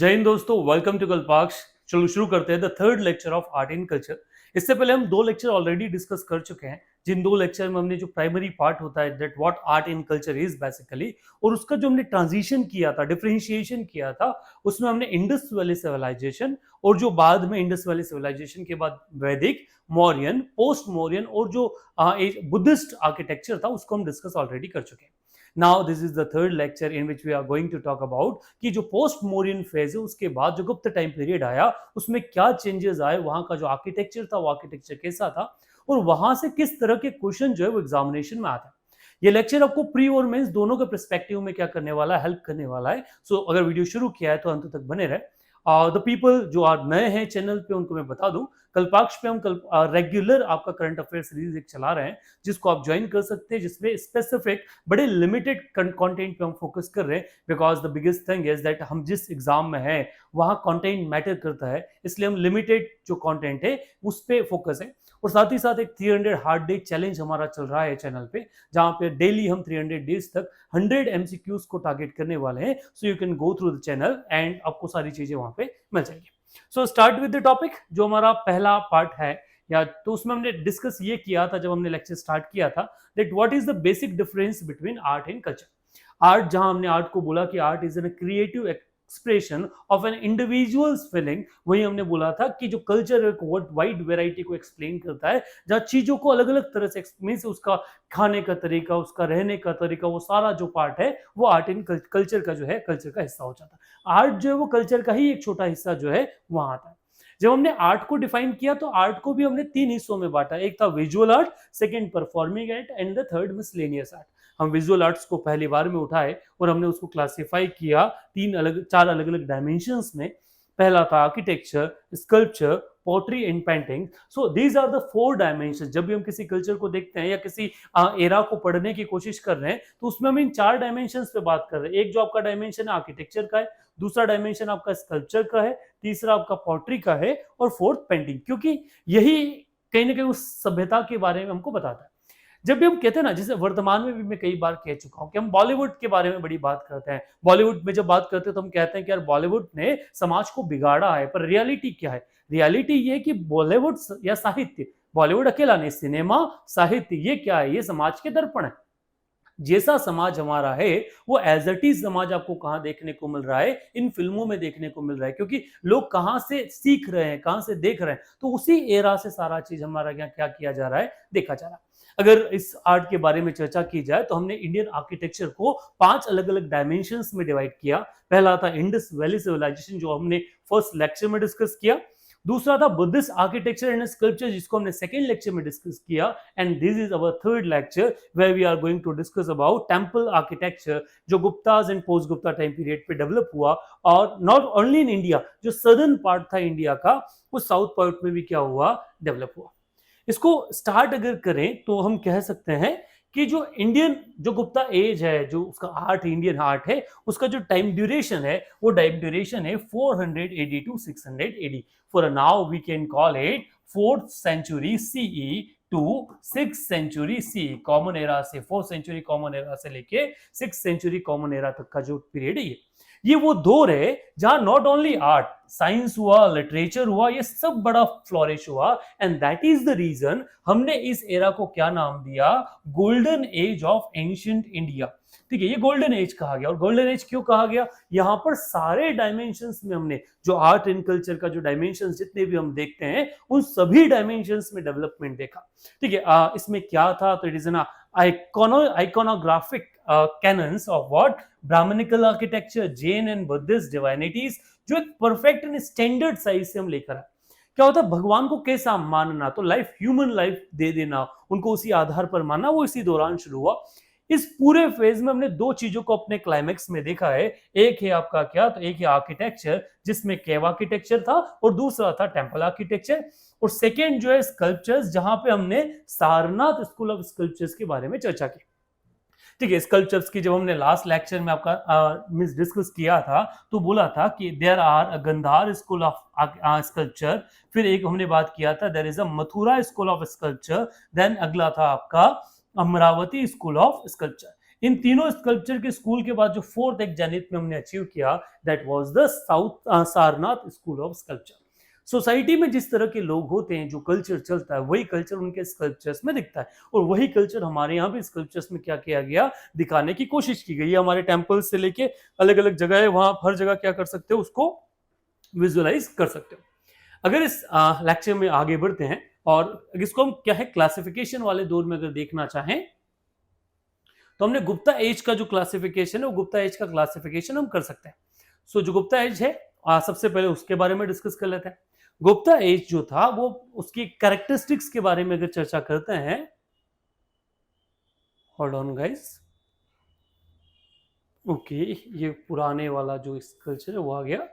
जय हिंद दोस्तों, welcome to कल्पाक्ष। चलो शुरू करते हैं the third lecture of art in culture. इससे पहले हम दो लेक्चर ऑलरेडी डिस्कस कर चुके हैं, जिन दो लेक्चर में हमने जो प्राइमरी पार्ट होता है that what art in culture is basically, और उसका जो हमने ट्रांजिशन किया था, डिफरेंशिएशन किया था, उसमें हमने इंडस वैली सिविलाइजेशन और जो बाद में इंडस वैली सिविलाइजेशन के बाद वैदिक, मौर्यन, पोस्ट मौर्यन और जो बुद्धिस्ट आर्किटेक्चर था उसको हम डिस्कस ऑलरेडी कर चुके हैं। Now this is the third lecture in which we are going to talk about कि जो पोस्ट मौर्यन फेज है उसके बाद जो गुप्त टाइम पीरियड आया उसमें क्या चेंजेस आए, वहां का जो आर्किटेक्चर था वो आर्किटेक्चर कैसा था और वहां से किस तरह के क्वेश्चन जो है वो एग्जामिनेशन में आता है। ये लेक्चर आपको प्री और मेंस दोनों के पर्सपेक्टिव में क्या करने वाला है, हेल्प करने वाला है। सो अगर वीडियो शुरू किया है तो अंत तक बने रहे। द पीपल जो आज नए हैं चैनल पे उनको मैं बता दूं, कल्पाक्ष पे हम रेगुलर आपका करंट अफेयर सीरीज एक चला रहे हैं जिसको आप ज्वाइन कर सकते हैं, जिसमें स्पेसिफिक बड़े लिमिटेड कंटेंट पे हम फोकस कर रहे हैं। Because the biggest thing is that हम जिस एग्जाम में हैं वहां कंटेंट मैटर करता है, इसलिए हम लिमिटेड जो कंटेंट है उस पर फोकस है। और साथ ही साथ एक 300 हार्ड डे चैलेंज हमारा चल रहा है चैनल पे, जहां पे डेली हम 300 डेज तक 100 एमसीक्यूज को टारगेट करने वाले हैं। So you can go through the channel and आपको सारी चीजें वहां पे मिल जाएगी। So start with the topic. जो हमारा पहला पार्ट है या तो उसमें हमने डिस्कस ये किया था जब हमने लेक्चर स्टार्ट किया था that what is the basic difference between art and culture. Art, जहां हमने आर्ट को बोला कि art is an creative expression of an individual's feeling, वही हमने बोला था कि जो कल्चर एक वाइड वेराइटी को एक्सप्लेन करता है, जहां चीजों को अलग अलग तरह से मीन्स उसका खाने का तरीका, उसका रहने का तरीका, वो सारा जो पार्ट है वो आर्ट इन कल्चर का जो है कल्चर का हिस्सा हो जाता है। आर्ट जो है वो कल्चर का ही एक छोटा हिस्सा जो है वहां आता है। जब हमने आर्ट को डिफाइन किया तो आर्ट को भी हमने तीन हिस्सों में बांटा, एक था visual art, second performing art and the third miscellaneous art. हम विजुअल आर्ट्स को पहली बार में उठाए और हमने उसको क्लासिफाई किया चार अलग अलग डायमेंशंस में। पहला था architecture, sculpture, pottery and painting. So these are the 4 dimension. जब भी हम किसी कल्चर को देखते हैं या किसी एरा को पढ़ने की कोशिश कर रहे हैं तो उसमें हम इन 4 डायमेंशन पे बात कर रहे हैं। एक जो आपका डायमेंशन है आर्किटेक्चर का है, दूसरा डायमेंशन आपका स्कल्पचर का है, तीसरा आपका पोट्री का है और फोर्थ पेंटिंग, क्योंकि यही कहीं ना कहीं उस सभ्यता के बारे में हमको बताता है। जब भी हम कहते हैं ना, जैसे वर्तमान में भी मैं कई बार कह चुका हूं कि हम बॉलीवुड के बारे में बड़ी बात करते हैं। बॉलीवुड में जब बात करते हैं तो हम कहते हैं कि यार बॉलीवुड ने समाज को बिगाड़ा है, पर रियलिटी क्या है? रियलिटी ये है कि बॉलीवुड या साहित्य, बॉलीवुड अकेला नहीं, सिनेमा, साहित्य, ये क्या है? ये समाज के दर्पण है। जैसा समाज हमारा है वो एज इट इज समाज आपको कहां देखने को मिल रहा है? इन फिल्मों में देखने को मिल रहा है, क्योंकि लोग कहां से सीख रहे हैं, कहां से देख रहे हैं, तो उसी एरा से सारा चीज हमारा यहाँ क्या किया जा रहा है, देखा जा रहा है। अगर इस आर्ट के बारे में चर्चा की जाए तो हमने इंडियन आर्किटेक्चर को 5 अलग अलग डायमेंशंस में डिवाइड किया। पहला था इंडस वैली सिविलाइजेशन, जो हमने फर्स्ट लेक्चर में डिस्कस किया। दूसरा था बुद्धिस्ट आर्किटेक्चर एंड स्कल्पचर, जिसको हमने सेकंड लेक्चर में डिस्कस किया। And this is our third lecture where we are going to discuss about temple architecture, जो Guptas and post Gupta time period पे डेवलप हुआ। और नॉट ओनली इन इंडिया, जो southern part था इंडिया का, उस साउथ पार्ट में भी क्या हुआ, डेवलप हुआ। इसको स्टार्ट अगर करें तो हम कह सकते हैं कि जो इंडियन जो गुप्ता एज है, जो उसका आर्ट, इंडियन आर्ट है, उसका जो टाइम ड्यूरेशन है वो टाइम ड्यूरेशन है 400 AD to 600 AD. For now we can call it 4th century CE to 6th century C. Common era से 4th सेंचुरी कॉमन एरा से लेके 6th सेंचुरी कॉमन एरा तक का जो पीरियड है ये वो दौर है जहां नॉट ओनली आर्ट, साइंस हुआ, लिटरेचर हुआ, ये सब बड़ा फ्लोरिश हुआ। And that is the reason हमने इस एरा को क्या नाम दिया, golden age of ancient India. ठीक है, ये गोल्डन एज कहा गया। और गोल्डन एज क्यों कहा गया? यहां पर सारे डायमेंशंस में हमने जो आर्ट एंड कल्चर का जो डायमेंशंस जितने भी हम देखते हैं उन सभी डायमेंशंस में डेवलपमेंट देखा। ठीक है, इसमें क्या था, तो it is an iconographic canons of what brahmanical architecture, Jain and Buddhist divinities, जो एक परफेक्ट एंड स्टैंडर्ड साइज से हम लेकर आए। क्या होता है, भगवान को कैसा मानना, तो लाइफ, ह्यूमन लाइफ दे देना, उनको उसी आधार पर मानना, वो इसी दौरान शुरू हुआ। इस पूरे फेज में हमने 2 चीजों को अपने क्लाइमेक्स में देखा है। एक है आपका क्या, तो एक है आर्किटेक्चर, जिसमें केव आर्किटेक्चर था, और दूसरा था टेंपल आर्किटेक्चर। और सेकेंड जो है स्कल्पचर्स, जहां पे हमने सारनाथ स्कूल ऑफ स्कल्पचर्स के बारे में चर्चा की। ठीक है, स्कल्पचर्स की जब हमने लास्ट लेक्चर में आपका मिस डिस्कस किया था तो बोला था कि there are a Gandhara school of sculpture, फिर एक हमने बात किया था there is a Mathura school of sculpture, then अगला था आपका अमरावती स्कूल ऑफ स्कल्पचर। इन तीनों स्कल्पचर के स्कूल के बाद जो फोर्थ एक जेनिथ में हमने अचीव किया, that was the south Sarnath school of sculpture. Society में जिस तरह के लोग होते हैं, जो कल्चर चलता है, वही कल्चर उनके स्कल्पचर्स में दिखता है, और वही कल्चर हमारे यहाँ भी स्कल्पचर्स में क्या किया गया, दिखाने की कोशिश की गई है। हमारे टेम्पल्स से लेके अलग अलग जगह है, वहां हर जगह क्या कर सकते हो, उसको विजुअलाइज कर सकते हो। अगर इस लेक्चर में आगे बढ़ते हैं और इसको हम क्या है क्लासिफिकेशन वाले दौर में अगर देखना चाहें, तो हमने गुप्ता एज का जो क्लासिफिकेशन है, वो गुप्ता एज का क्लासिफिकेशन हम कर सकते हैं। सो जो गुप्ता एज है, सबसे पहले उसके बारे में डिस्कस कर लेते हैं। गुप्ता एज जो था, वो उसकी कैरेक्टरिस्टिक्स के बारे में अगर चर्चा करते हैं, होल्ड ऑन गाइस, ओके, ये पुराने वाला जो कल्चर है वो आ गया।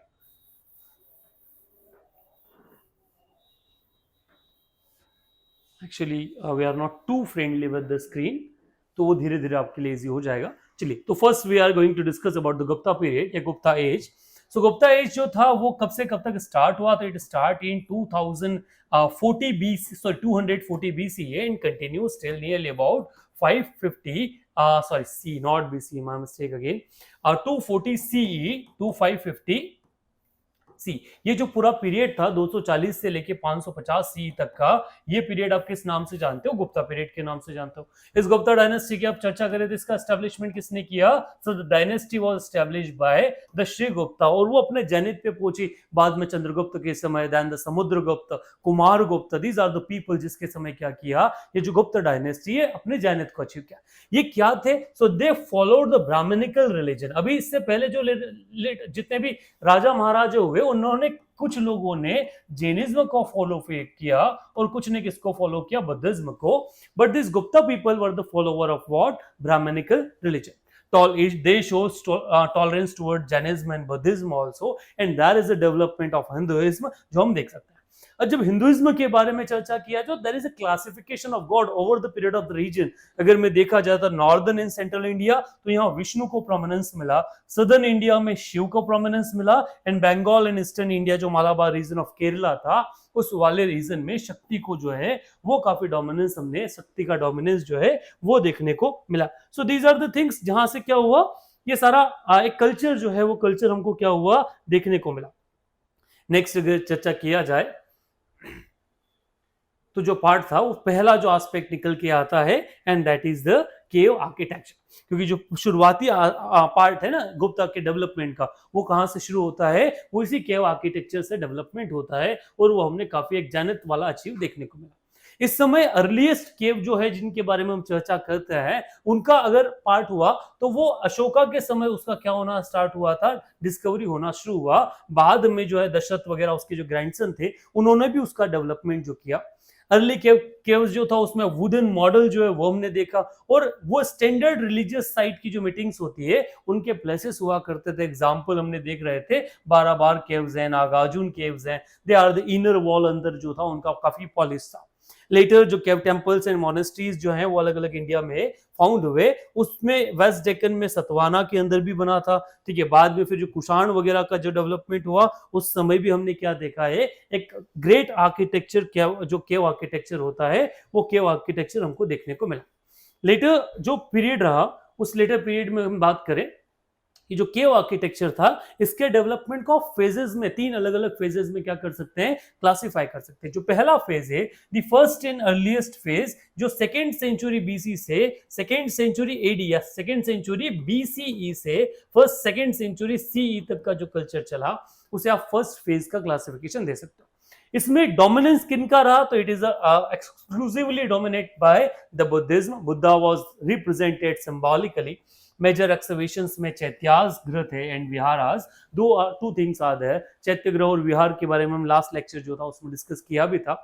Actually we are not too friendly with the screen, तो वो धीरे धीरे आपके लिए इजी हो जाएगा। चलिए, तो first we are going to discuss about the Gupta period या Gupta age. So Gupta age जो था वो कब से कब तक स्टार्ट हुआ, तो it start in 2040 BC, sorry 240 BCE and continues till nearly about 550 sorry C not BC, my mistake again, 240 CE to 550 सी। ये जो पूरा पीरियड था 240 से लेके 550 सी तक का, ये पीरियड आप किस नाम से जानते हो, गुप्ता पीरियड के नाम से जानते हो। इस गुप्ता डायनेस्टी की आप चर्चा करें तो इसका एस्टेब्लिशमेंट किसने किया, so the dynasty was established by the Srigupta, और वो अपने जेनिथ पे पहुंची बाद में चंद्रगुप्त के समय, then the Samudragupta, Kumaragupta, these are the people जिसके समय क्या किया, ये जो गुप्ता डायनेस्टी है अपने जेनिथ को अचीव किया। ये क्या थे, so they followed the brahmanical religion. अभी इससे पहले जो जितने भी राजा महाराजा हुए, उन्होंने कुछ लोगों ने जैनिज्म को फॉलो किया और कुछ ने किसको फॉलो किया, बुद्धिज्म को। But this Gupta people were the follower of what, brahmanical religion. They show tolerance toward Jainism and Buddhism also, and there is a development of Hinduism जो हम देख सकते हैं। और जब हिंदुइज्म के बारे में चर्चा किया, जो there is a classification of god over the period of the region. अगर मैं देखा जाए तो नॉर्दर्न एंड सेंट्रल इंडिया, तो यहाँ विष्णु को प्रोमिनेंस मिला, सदर्न इंडिया में शिव को प्रोमिनेंस मिला, and Bengal and eastern India जो मालाबार रीजन ऑफ केरला था, उस वाले रीजन में शक्ति को जो है वो काफी डोमिनेंस, हमने शक्ति का डोमिनेंस जो है वो देखने को मिला। So these are the things जहां से क्या हुआ, ये सारा एक कल्चर जो है वो कल्चर हमको क्या हुआ, देखने को मिला। नेक्स्ट अगर चर्चा किया जाए तो जो पार्ट था, वो पहला जो एस्पेक्ट निकल के आता है, and that is the cave architecture. क्योंकि जो शुरुआती पार्ट है ना गुप्ता के डेवलपमेंट का, वो कहां से शुरू होता है, वो इसी केव आर्किटेक्चर से डेवलपमेंट होता है, और वो हमने काफी एक जेनिथ वाला अचीव देखने को मिला। इस समय अर्लीस्ट केव जो है जिनके बारे में हम चर्चा करते हैं, उनका अगर पार्ट हुआ तो वो अशोका के समय उसका क्या होना स्टार्ट हुआ था, डिस्कवरी होना शुरू हुआ। बाद में जो है दशरथ वगैरह उसके जो ग्रैंडसन थे, उन्होंने भी उसका डेवलपमेंट जो किया। अर्ली केव्स जो था उसमें वुडन मॉडल जो है वो हमने देखा, और वो स्टैंडर्ड रिलीजियस साइट की जो मीटिंग्स होती है उनके प्लेसेस हुआ करते थे। एग्जांपल हमने देख रहे थे, बाराबार केव्स हैं, नागार्जुन केव्स हैं, they are the inner wall अंदर जो था उनका काफी पॉलिश था। लेटर जो केव टेम्पल्स एंड मोनेस्ट्रीज जो हैं वो अलग अलग इंडिया में फाउंड हुए, उसमें वेस्ट डेक्कन में सतवाना के अंदर भी बना था, ठीक है। बाद में फिर जो कुषाण वगैरह का जो डेवलपमेंट हुआ, उस समय भी हमने क्या देखा है, एक ग्रेट आर्किटेक्चर, जो केव आर्किटेक्चर होता है, वो केव आर्किटेक्चर हमको देखने को मिला। लेटर जो पीरियड रहा, उस लेटर पीरियड में हम बात करें कि जो केव आर्किटेक्चर था, इसके डेवलपमेंट को फेजेस में, तीन अलग अलग फेजेस में क्या कर सकते हैं, क्लासिफाई कर सकते हैं। जो पहला फेज है, the first and earliest phase, जो सेकेंड सेंचुरी बीसी से सेकेंड सेंचुरी एडी या सेकेंड सेंचुरी बीसीई से फर्स्ट सेकेंड सेंचुरी सीई तक का जो कल्चर चला, उसे आप फर्स्ट फेज का क्लासिफिकेशन दे सकते हो। इसमें डोमिनेंस किनका रहा, तो it is exclusively dominate by the Buddhism. Buddha was represented symbolically. Major excavations में चैत्यास गृह थे and viharas, two things are there. Chaitya गृह और विहार के बारे में हम लास्ट लेक्चर जो था उसमें डिस्कस किया भी था।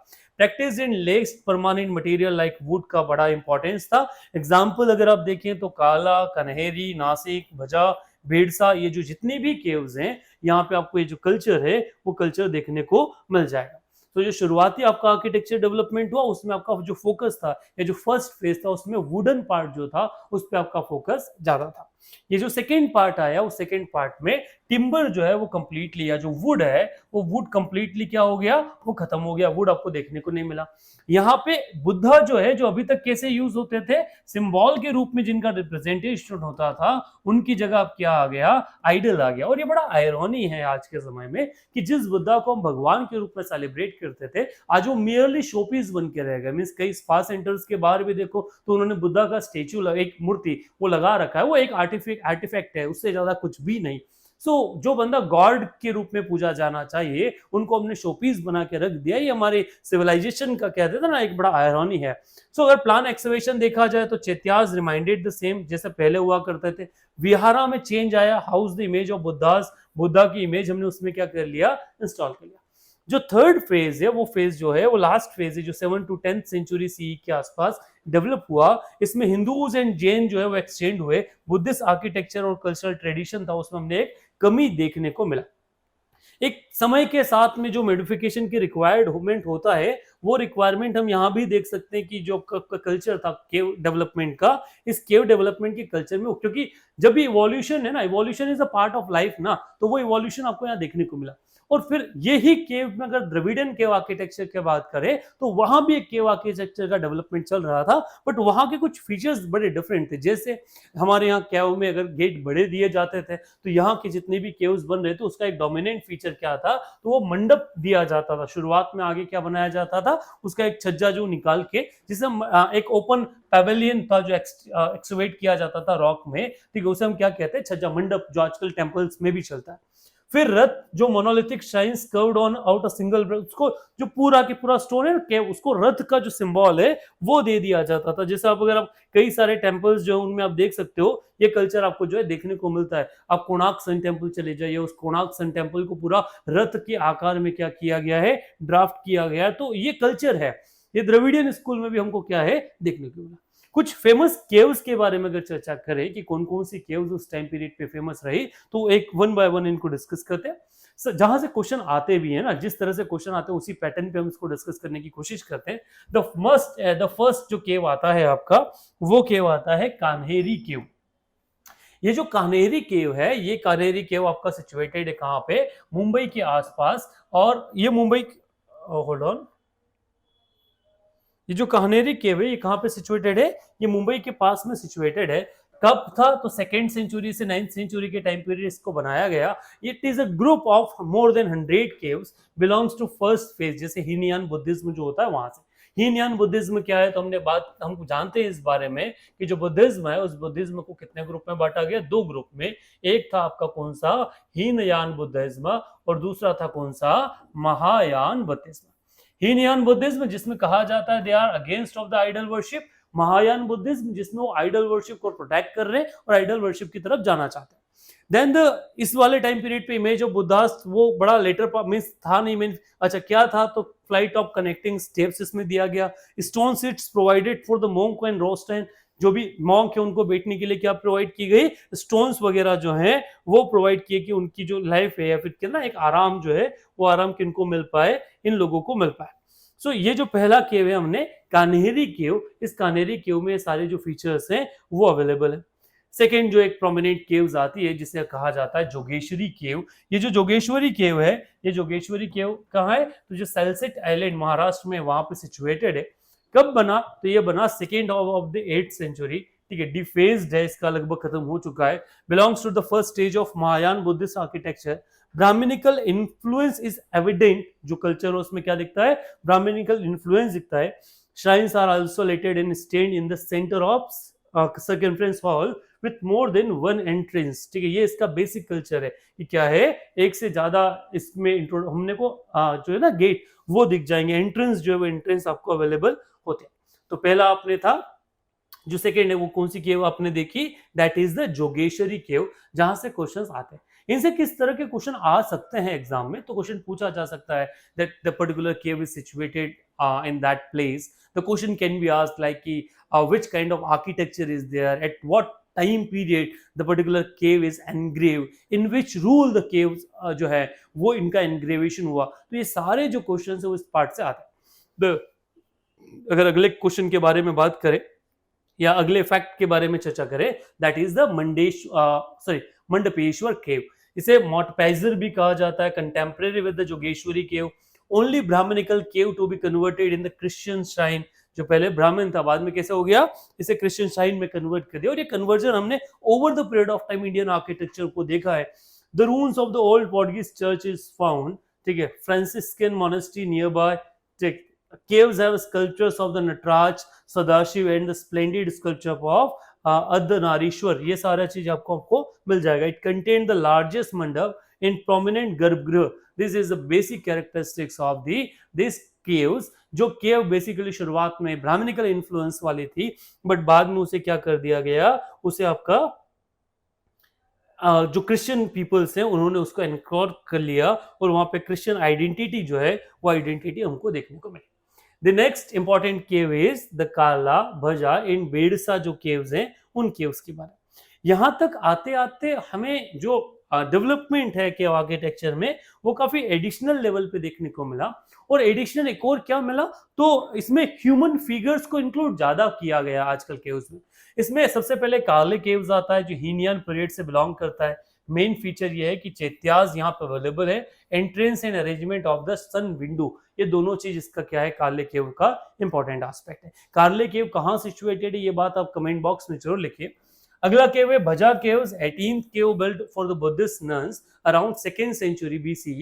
Practice in less permanent material like would का बड़ा इंपॉर्टेंस था। एग्जांपल अगर आप देखें तो काला, कन्हेरी, नासिक, भजा, भेड़सा, ये जो जितनी भी केव्स हैं, यहाँ पे आपको ये जो कल्चर है वो कल्चर देखने को मिल जाएगा। तो जो शुरुआती आपका आर्किटेक्चर डेवलपमेंट हुआ, उसमें आपका जो फोकस था, या जो फर्स्ट फेज था, उसमें वुडन पार्ट जो था उस पर आपका फोकस ज्यादा था। ये जो सेकेंड पार्ट आया, उस सेकेंड पार्ट में टिम्बर जो है वो कंप्लीटली, या जो वुड है वो वुड कंप्लीटली क्या हो गया, वो खत्म हो गया, वुड आपको देखने को नहीं मिला। यहाँ पे बुद्धा जो है, जो अभी तक कैसे यूज होते थे, सिंबल के रूप में जिनका रिप्रेजेंटेशन होता था, उनकी जगह अब क्या आ गया, आइडल आ गया। और ये बड़ा आयरनी है आज के समय में कि जिस बुद्धा को हम भगवान के रूप में सेलिब्रेट करते थे, आज वो मियरली शोपीस बन के रह गए। मींस कई स्पा सेंटर्स के बाहर भी देखो तो उन्होंने बुद्धा का स्टेच्यू, एक मूर्ति वो लगा रखा है, वो एक आर्टिफैक्ट है, उससे ज्यादा कुछ भी नहीं। जो बंदा गॉड के रूप में पूजा जाना चाहिए, उनको हमने शोपीस बना के रख दिया। ये हमारे सिविलाइजेशन का कहते थे ना, एक बड़ा आयरनी है। अगर प्लान एक्सकवेशन देखा जाए तो चैत्याज रिमाइंडेड द सेम, जैसे पहले हुआ करते थे। विहारा में चेंज आया, house the image of Buddhas, Buddha की इमेज हमने उसमें क्या कर लिया, इंस्टॉल कर लिया। जो थर्ड फेज है, वो फेज जो है वो लास्ट फेज है, जो 7 to 10th सेंचुरी सी के आसपास डेवलप हुआ। इसमें हिंदूज एंड जैन जो है वो एक्सचेंज हुए। बुद्धिस्ट आर्किटेक्चर और कल्चरल ट्रेडिशन था, उसमें हमने एक कमी देखने को मिला। एक समय के साथ में जो मॉडिफिकेशन की रिक्वायरमेंट होता है, वो रिक्वायरमेंट हम यहाँ भी देख सकते हैं कि जो कल्चर था केव डेवलपमेंट का, इस केव डेवलपमेंट के कल्चर में, क्योंकि जब भी इवोल्यूशन है ना, evolution is a part of life ना, तो वो इवोल्यूशन आपको यहाँ देखने को मिला। और फिर यही केव में अगर द्रविडियन केव आर्किटेक्चर की बात करें तो वहां भी एक केव आर्किटेक्चर का डेवलपमेंट चल रहा था, बट वहां के कुछ फीचर्स बड़े डिफरेंट थे। जैसे हमारे यहाँ केव में अगर गेट बड़े दिए जाते थे, तो यहाँ के जितने भी केव्स बन रहे थे उसका एक डोमिनेंट फीचर क्या था, तो वो मंडप दिया जाता था। शुरुआत में आगे क्या बनाया जाता था, उसका एक छज्जा जो निकाल के, जिसे एक ओपन पेवेलियन था जो एक्सवेट किया जाता था रॉक में, ठीक है, उसे हम क्या कहते हैं, छज्जा मंडप, जो आजकल टेम्पल्स में भी चलता है। फिर रथ, जो monolithic shrines curved on out a single, उसको जो पूरा के पूरा स्टोन है के, उसको रथ का जो सिंबल है वो दे दिया जाता था। जैसे आप अगर आप कई सारे टेंपल्स जो उनमें आप देख सकते हो, ये कल्चर आपको जो है देखने को मिलता है। आप कोणार्क सन टेंपल चले जाइए, उस कोणार्क सन टेंपल को पूरा रथ के आकार में क्या किया गया है, ड्राफ्ट किया गया है। तो ये कल्चर है, ये द्रविडियन स्कूल में भी हमको क्या है देखने को मिला। कुछ फेमस केव्स के बारे में अगर चर्चा करें कि कौन कौन सी केव्स उस टाइम पीरियड पे फेमस रही, तो एक वन बाय वन इनको डिस्कस करते हैं। जहां से क्वेश्चन आते भी है ना, जिस तरह से क्वेश्चन आते हैं उसी पैटर्न पे हम इसको डिस्कस करने की कोशिश करते हैं। द फर्स्ट जो केव आता है आपका, वो केव आता है कान्हेरी केव। ये जो कान्हेरी केव है, ये कान्हेरी केव आपका सिचुएटेड है कहां पे, मुंबई के आसपास। और ये मुंबई, होल्ड ऑन, ये जो कान्हेरी केव है ये कहां पे सिचुएटेड है, ये मुंबई के पास में सिचुएटेड है। कब था, तो 2nd सेंचुरी से 9th सेंचुरी के टाइम पीरियड इसको बनाया गया। It is a group of more than 100 caves, belongs to first phase, जैसे हीनयान बुद्धिज्म जो होता है वहां से। हीनयान बुद्धिज्म क्या है, तो हम जानते हैं इस बारे में कि जो बुद्धिज्म है, उस बुद्धिज्म को कितने ग्रुप में बांटा गया, 2 ग्रुप में। एक था आपका कौन सा, हीनयान बुद्धिज्म, और दूसरा था कौन सा, महायान बुद्धिज्म। हीनयान बुद्धिज्म जिसमें कहा जाता है they are against of the idol worship, Mahayana Buddhism जिसमें वो आइडल वर्शिप को प्रोटेक्ट कर रहे हैं और आइडल वर्शिप की तरफ जाना चाहते हैं। देन द इस वाले टाइम पीरियड पे इमेज ऑफ बुद्धास वो बड़ा लेटर मींस था नहीं, मीन अच्छा क्या था, तो फ्लाइट ऑफ कनेक्टिंग स्टेप्स इसमें दिया गया। Stone seats provided for the monk and रोस्टेन, जो भी मॉन्क है उनको बैठने के लिए क्या प्रोवाइड की गई, स्टोन्स वगैरह जो हैं वो प्रोवाइड किए कि उनकी जो लाइफ है या फिर क्या ना एक आराम जो है वो आराम किनको मिल पाए, इन लोगों को मिल पाए। ये जो पहला केव है हमने कान्हेरी केव, इस कान्हेरी केव में सारे जो फीचर्स हैं वो अवेलेबल है। सेकेंड जो एक प्रोमिनेंट केव्स आती है जिसे कहा जाता है जोगेश्वरी केव। ये जो जोगेश्वरी केव है, ये जोगेश्वरी केव कहाँ है, तो जो सैलसेट आइलैंड महाराष्ट्र में वहां पे सिचुएटेड है। कब बना, तो ये बना 2nd of the 8th century, ठीक है, डिफेज्ड है, इसका लगभग खत्म हो चुका है। Belongs to the first stage of Mahayana Buddhist architecture. Brahmanical influence is evident, जो कल्चर उसमें क्या दिखता है, ब्राह्मणिकल इन्फ्लुएंस दिखता है। Shrines are also located and stand in the centre of circumference hall with more than 1 entrance, ठीक है। ये इसका बेसिक कल्चर है कि क्या है, एक से ज्यादा इसमें हमने को जो है ना गेट वो दिख जाएंगे, एंट्रेंस जो है वो एंट्रेंस आपको अवेलेबल होते हैं। तो पहला आपने था, जो सेकेंड है वो कौन सी केव आपने देखी, दैट इज द जोगेश्वरी केव, जहां से क्वेश्चंस आते हैं। इनसे किस तरह के क्वेश्चन आ सकते हैं एग्जाम में, तो क्वेश्चन पूछा जा सकता है that the particular cave is situated in that place. The question can be asked like कि which kind of architecture is there, at what time period the particular cave is engrave, in which rule the cave जो है वो इनका एनग्रेवेशन हुआ। तो ये सारे जो क्वेश्चन है वो इस पार्ट से आते हैं। अगर अगले क्वेश्चन के बारे में बात करें, या अगले फैक्ट के बारे में चर्चा करें, that is the Mandapeshwar cave. इसे मोंटपेजर भी कहा जाता है, contemporary with the Jogeshwari cave, only brahmanical cave to be converted in the Christian shrine. जो पहले ब्राह्मण था, बाद में कैसे हो गया, इसे क्रिश्चियन श्राइन में कन्वर्ट कर दिया। और ये कन्वर्जन हमने over the period of time Indian architecture को देखा है। The रून्स of the old Portuguese church is found, ठीक है, फ्रांसिस्कन मोनेस्ट्री नियर बाय, ठीक। Caves have sculptures of the Nataraj, Sadashiv and the splendid sculpture of Ardhanarishwar। ये सारा चीज आपको मिल जाएगा। It contained the largest mandap in prominent garbhagriha। This is the basic characteristics of these caves। जो केव basically शुरुआत में Brahminical influence वाली थी, बट बाद में उसे क्या कर दिया गया, उसे आपका जो क्रिश्चियन पीपल्स हैं उन्होंने उसको एनकोर कर लिया, और वहां पे क्रिश्चियन आइडेंटिटी जो है वो आइडेंटिटी हमको देखने को मिली। The next important cave is the Kala Bhaja in Bedsa. जो caves हैं उन caves के बारे में, यहां तक आते आते हमें जो डेवलपमेंट है केव आर्किटेक्चर में वो काफी एडिशनल लेवल पे देखने को मिला। और एडिशनल एक और क्या मिला, तो इसमें ह्यूमन फिगर्स को इंक्लूड ज्यादा किया गया आजकल केव्स में। इसमें सबसे पहले काले केव्स आता है जो हीनियन पीरियड से बिलोंग करता है। मेन फीचर ये है कि चैत्याज यहाँ पे अवेलेबल है, entrance and arrangement of the sun window, ये दोनों चीज इसका क्या है, कार्ले केव का इंपॉर्टेंट एस्पेक्ट है। कार्ले केव कहाँ सिचुएटेड है, ये बात आप कमेंट बॉक्स में जरूर लिखिए। अगला केव है भजा caves, 18th cave built for the Buddhist nuns around 2nd century BC।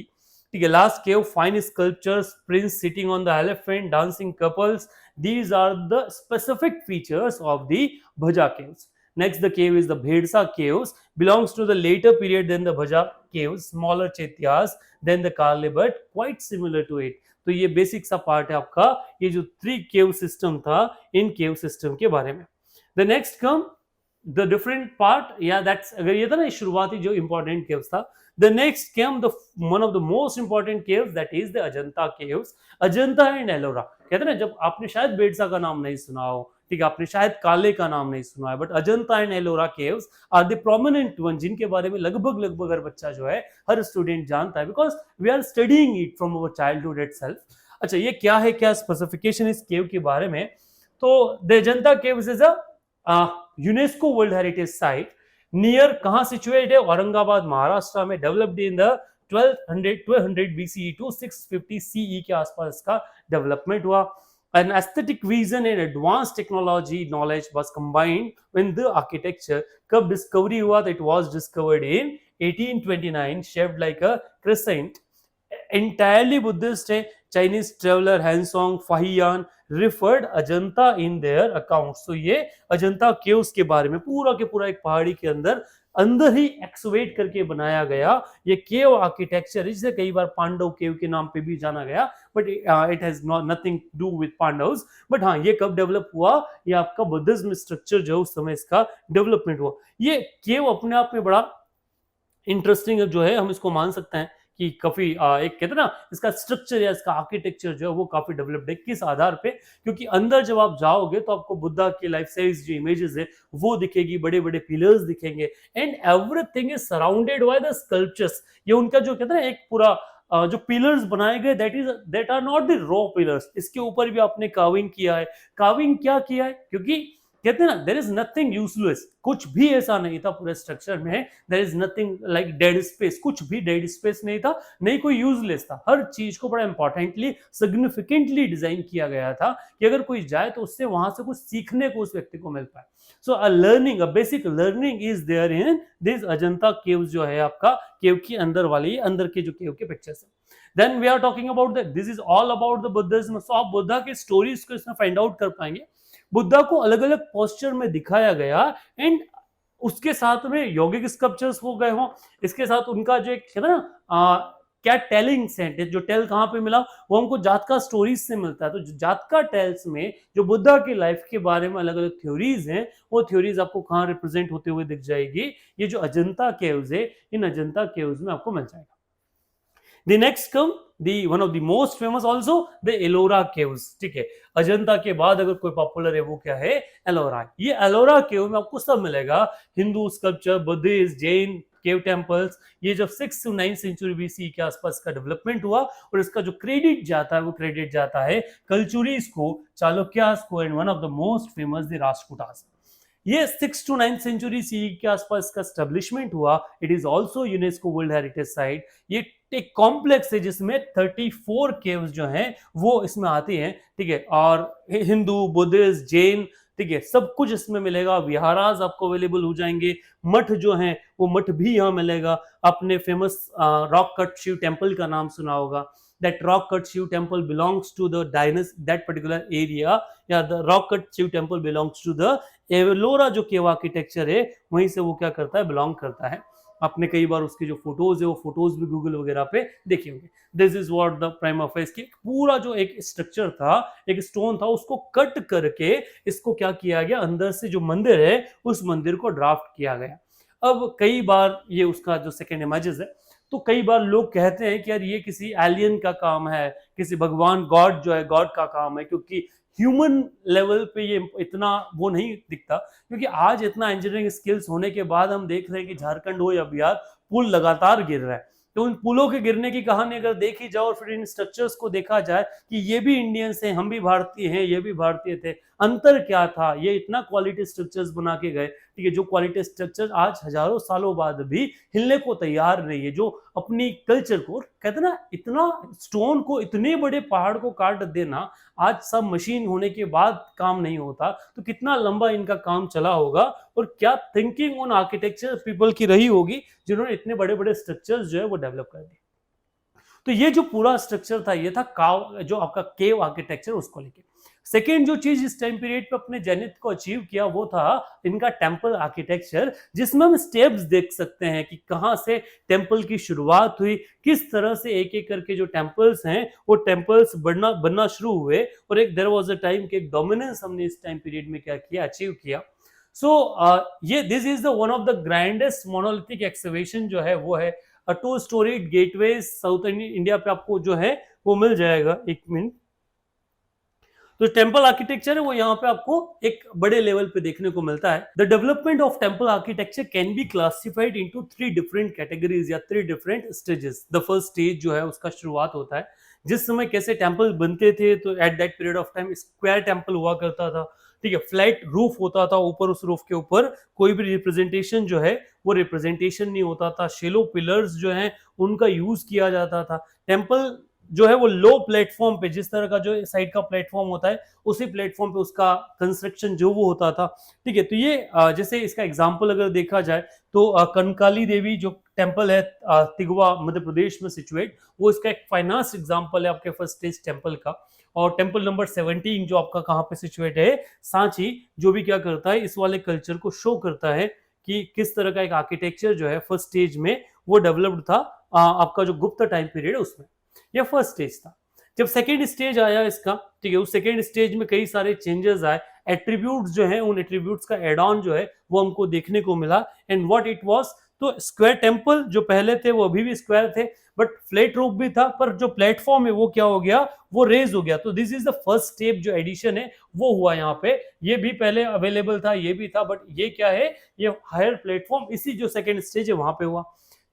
ठीक है, last cave fine sculptures, Prince sitting on the elephant, dancing couples, these are the specific features of the Bhaja caves। Next, the cave is the Bhedsa caves, belongs to the later period than the Bhaja caves, smaller chaityas than the Karle but quite similar to it। तो ये basic सा part है आपका, ये जो 3 केव system था इन केव system के बारे में। The next come the different part, या दैट्स, अगर ये था ना शुरुआती जो इंपॉर्टेंट केव्स था, the next came the one of the most important caves, that is the Ajanta caves। Ajanta and Ellora, कहते हैं ना, जब आपने शायद बेड़सा का नाम नहीं सुना हो, ठीक है, आपने शायद काले का नाम नहीं सुना है, but Ajanta and Ellora caves are the prominent one, जिनके बारे में लगभग हर बच्चा जो है, हर स्टूडेंट जानता है, because we are studying it from our childhood itself. अच्छा, ये क्या है, क्या स्पेसिफिकेशन इस केव के बारे में, तो the Ajanta caves is a UNESCO world heritage site, near कहां सिचुएटेड है, औरंगाबाद महाराष्ट्र में, developed in the 1200 BCE to 650 CE के आसपास इसका डेवलपमेंट हुआ। An aesthetic vision and advanced technology knowledge was combined in the architecture। कब डिस्कवरी हुआ, that it was discovered in 1829, shaped like a crescent, entirely Buddhist है। Chinese traveler Hansong Fahian referred Ajanta in their accounts। तो ये Ajanta caves के बारे में पूरा के पूरा एक पहाड़ी के अंदर ही एक्सवेट करके बनाया गया ये केव आर्किटेक्चर, जिसे कई बार पांडव केव के नाम पे भी जाना गया, but it has nothing to do with Pandavas. But हाँ, ये कब डेवलप हुआ, ये आपका बुद्धिज्म स्ट्रक्चर जो उस समय इसका डेवलपमेंट हुआ। ये केव अपने आप में बड़ा इंटरेस्टिंग जो है, हम इसको मान सकते हैं कि काफी एक कहते हैं ना, इसका स्ट्रक्चर या इसका आर्किटेक्चर जो है वो काफी डेवलप्ड है। किस आधार पे, क्योंकि अंदर जब आप जाओगे तो आपको बुद्धा की लाइफ साइज जो इमेजेस है वो दिखेगी, बड़े बड़े पिलर्स दिखेंगे, and everything is surrounded by the sculptures. ये उनका जो कहते हैं ना एक पूरा जो पिलर्स बनाए गए, that are not the raw pillars, इसके ऊपर भी आपने कार्विंग किया है। कार्विंग क्या किया है, क्योंकि कहते हैं ना, देयर इज नथिंग यूजलेस, कुछ भी ऐसा नहीं था पूरे स्ट्रक्चर में, there is nothing like dead space, कुछ भी डेड स्पेस नहीं था, नहीं कोई यूजलेस था। हर चीज को बड़ा इंपॉर्टेंटली सिग्निफिकेंटली डिजाइन किया गया था कि अगर कोई जाए तो उससे वहां से कुछ सीखने को उस व्यक्ति को मिल पाए। So a basic learning is there in this Ajanta caves, जो है आपका केव की अंदर वाली, अंदर के जो केव के पिक्चर्स है। Then we are talking about that, this is all about the Buddhism. So आप बुद्धा की स्टोरीज को इसमें फाइंड आउट कर पाएंगे। बुद्धा को अलग अलग पोस्चर में दिखाया गया, एंड उसके साथ में यौगिक स्कल्पचर्स हो गए हों, इसके साथ उनका जो एक है ना क्या टेलिंग सेंट, जो टेल कहाँ पे मिला, वो हमको जातका स्टोरीज से मिलता है। तो जातका टेल्स में जो बुद्धा की लाइफ के बारे में अलग अलग थ्योरीज हैं, वो थ्योरीज आपको कहाँ रिप्रेजेंट होते हुए दिख जाएगी, ये जो अजंता केव्स है, इन अजंता केव्स में आपको मिल जाएगा। The next come the one of the most famous also the Ellora caves। ठीक है, अजंता के बाद अगर कोई पॉपुलर है वो क्या है, एलोरा। ये एलोरा केव में आपको सब मिलेगा, Hindu sculpture, Buddhist, Jain, cave temples, ये जब 6 to 9 सेंचुरी बीसी के आसपास का डेवलपमेंट हुआ, और इसका जो क्रेडिट जाता है वो क्रेडिट जाता है कल्चुरीज को, चालुक्यास को, and one of the most famous the Rashtrakutas. ये 6 to 9 सेंचुरी सी के आसपास का स्टेब्लिशमेंट हुआ। It is also UNESCO world heritage site. ये एक कॉम्प्लेक्स है जिसमें 34 केव्स जो हैं वो इसमें आती हैं, ठीक है, और हिंदू, बुद्धिस्ट, जैन, ठीक है, सब कुछ इसमें मिलेगा। विहारास आपको अवेलेबल हो जाएंगे, मठ जो है वो मठ भी यहाँ मिलेगा। आपने famous rock cut Shiva temple का नाम सुना होगा। that rock cut Shiv temple belongs to the dynasty, that particular area, या the rock cut Shiv temple belongs to the एवलोरा जो केव आर्किटेक्चर है वहीं से वो क्या करता है, बिलोंग करता है। आपने कई बार उसकी जो फोटोज है वो फोटोज भी गूगल वगैरह पे देखे होंगे। This is what the prima facie पूरा जो एक स्ट्रक्चर था, एक स्टोन था, उसको कट करके इसको क्या किया गया, अंदर से जो मंदिर है उस मंदिर को ड्राफ्ट किया गया। अब कई बार ये उसका जो सेकेंड इमेजेस है, तो कई बार लोग कहते हैं कि यार ये किसी एलियन का काम है, किसी भगवान गॉड जो है गॉड का काम है, क्योंकि ह्यूमन लेवल पे ये इतना वो नहीं दिखता। क्योंकि आज इतना इंजीनियरिंग स्किल्स होने के बाद हम देख रहे हैं कि झारखंड हो या बिहार, पुल लगातार गिर रहा है। तो उन पुलों के गिरने की कहानी अगर देखी जाए और फिर इन स्ट्रक्चर्स को देखा जाए कि ये भी इंडियंस हैं, हम भी भारतीय हैं, ये भी भारतीय थे, अंतर क्या था, ये इतना क्वालिटी स्ट्रक्चर्स बना के गए, ठीक है, जो क्वालिटी स्ट्रक्चर आज हजारों सालों बाद भी हिलने को तैयार नहीं है, जो अपनी कल्चर को, कहते ना, इतना स्टोन को, इतने बड़े पहाड़ को काट देना, आज सब मशीन होने के बाद काम नहीं होता, तो कितना लंबा इनका काम चला होगा और क्या थिंकिंग उन आर्किटेक्चर पीपल की रही होगी जिन्होंने इतने बड़े बड़े स्ट्रक्चर्स जो है वो डेवलप कर दिए। तो ये जो पूरा स्ट्रक्चर था ये था काव, जो आपका केव आर्किटेक्चर, उसको लेके। सेकेंड जो चीज इस टाइम पीरियड पे अपने जेनिथ को अचीव किया वो था इनका टेम्पल आर्किटेक्चर, जिसमें हम स्टेप्स देख सकते हैं कि कहां से टेम्पल की शुरुआत हुई, किस तरह से एक एक करके जो टेम्पल्स हैं वो टेम्पल्स बनना शुरू हुए, और एक देयर वाज अ टाइम के डोमिनेंस हमने इस टाइम पीरियड में क्या किया, अचीव किया। सो ये this is the one of the grandest monolithic excavation जो है वो है 2 स्टोरीड गेटवे साउथ इंडिया पे आपको जो है वो मिल जाएगा। एक मिनट, तो टेम्पल आर्किटेक्चर है वो यहाँ पे आपको एक बड़े लेवल पे देखने को मिलता है। The development of temple architecture can be classified into 3 different categories या 3 different stages. The first stage जो है उसका शुरुआत होता है जिस समय कैसे टेम्पल बनते थे, तो at that period of time square temple हुआ करता था, ठीक है, फ्लैट रूफ होता था ऊपर, उस रूफ के ऊपर कोई भी रिप्रेजेंटेशन जो है वो रिप्रेजेंटेशन नहीं होता था, शेलो पिलर्स जो हैं उनका यूज किया जाता था। टेम्पल जो है वो लो प्लेटफॉर्म पे, जिस तरह का जो साइड का प्लेटफॉर्म होता है उसी प्लेटफॉर्म पे उसका कंस्ट्रक्शन जो वो होता था, ठीक है। तो ये जैसे इसका एग्जांपल अगर देखा जाए तो कंकाली देवी जो टेम्पल है तिगवा मध्य प्रदेश में सिचुएट, वो इसका एक फाइनेंस एग्जांपल है आपके फर्स्ट स्टेज टेम्पल का। और टेम्पल नंबर 17 जो आपका कहाँ पे सिचुएट है, सांची, जो भी क्या करता है इस वाले कल्चर को शो करता है कि किस तरह का एक आर्किटेक्चर जो है फर्स्ट स्टेज में वो डेवलप्ड था आपका जो गुप्त टाइम पीरियड है उसमें। यह फर्स्ट स्टेज था। जब सेकेंड स्टेज आया इसका, ठीक है, उस सेकेंड स्टेज में कई सारे चेंजेस आए, एट्रीब्यूट्स जो है उन एट्रीब्यूट्स का एड ऑन जो है वो हमको देखने को मिला। एंड व्हाट इट वाज, तो स्क्वायर टेम्पल जो पहले थे वो अभी भी स्क्वायर थे, बट फ्लैट रूफ भी था, पर जो प्लेटफॉर्म है वो क्या हो गया, वो रेज हो गया। तो this is the first step जो एडिशन है वो हुआ यहाँ पे। ये भी पहले अवेलेबल था, ये भी था, बट ये क्या है, ये हायर प्लेटफॉर्म, इसी जो सेकेंड स्टेज है वहां पे हुआ।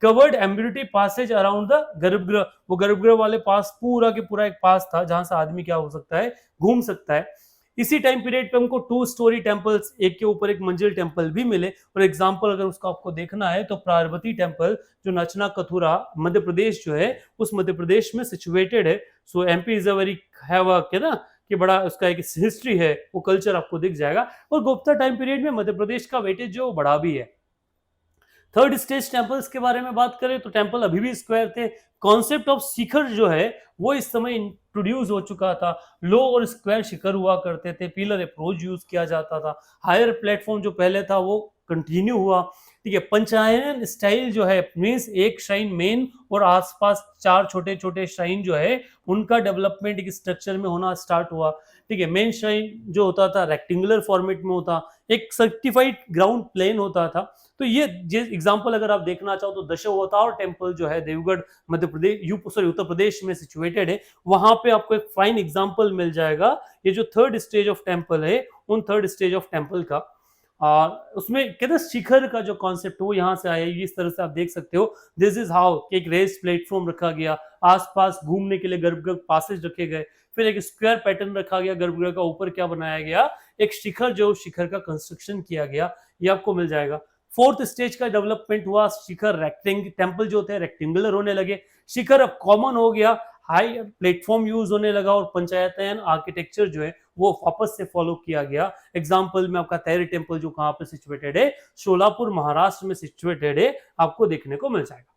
कवर्ड एम्ब्यूनिटी पासेज अराउंड द गर्भगृह, वो गर्भगृह वाले पास पूरा के पूरा एक पास था जहां से आदमी क्या हो सकता है, घूम सकता है। इसी टाइम पीरियड पे हमको 2 स्टोरी टेम्पल्स, एक के ऊपर एक मंजिल टेम्पल भी मिले। और एग्जांपल अगर उसका आपको देखना है तो पार्वती टेम्पल जो नचना कथुरा मध्य प्रदेश जो है उस मध्य प्रदेश में सिचुएटेड है। So MP is a very have a ना कि बड़ा उसका एक हिस्ट्री है, वो कल्चर आपको दिख जाएगा। और गुप्ता टाइम पीरियड में मध्य प्रदेश का वेटेज जो बड़ा भी है। थर्ड स्टेज टेम्पल्स के बारे में बात करें तो टेम्पल अभी भी स्क्वायर थे। कॉन्सेप्ट ऑफ शिखर जो है वो इस समय इंट्रोड्यूस हो चुका था। लो और स्क्वायर शिखर हुआ करते थे, पिलर अप्रोच यूज किया जाता था। हायर प्लेटफॉर्म जो पहले था वो कंटिन्यू हुआ, ठीक है। पंचायन स्टाइल जो है मीन्स एक श्राइन मेन और आसपास 4 छोटे छोटे श्राइन जो है उनका डेवलपमेंट एक स्ट्रक्चर में होना स्टार्ट हुआ, ठीक है। मेन श्राइन जो होता था रेक्टेंगुलर फॉर्मेट में होता, एक सर्टिफाइड ग्राउंड प्लेन होता था। तो ये एग्जांपल अगर आप देखना चाहो तो दशावतार टेम्पल जो है देवगढ़ मध्य प्रदेश उत्तर प्रदेश में सिचुएटेड है, वहां पे आपको एक फाइन एग्जांपल मिल जाएगा। ये जो थर्ड स्टेज ऑफ टेम्पल है उन थर्ड स्टेज ऑफ टेम्पल का। उसमें कहते हैं शिखर का जो कॉन्सेप्ट वो यहाँ से आया, इस तरह से आप देख सकते हो। दिस इज हाउ एक रेस प्लेटफॉर्म रखा गया, आसपास घूमने के लिए गर्भगृह पासेज रखे गए, फिर एक स्क्वायर पैटर्न रखा गया गर्भगृह का, ऊपर क्या बनाया गया, एक शिखर, जो शिखर का कंस्ट्रक्शन किया गया, ये आपको मिल जाएगा। फोर्थ स्टेज का डेवलपमेंट हुआ, शिखर रेक्टेंग टेम्पल जो होते हैं रेक्टेंगुलर होने लगे, शिखर अब कॉमन हो गया, हाई प्लेटफॉर्म यूज होने लगा, और पंचायतन आर्किटेक्चर जो है वो वापस से फॉलो किया गया। एग्जाम्पल में आपका तैरी टेम्पल जो कहां पे सिचुएटेड है, सोलापुर महाराष्ट्र में सिचुएटेड है, आपको देखने को मिल जाएगा।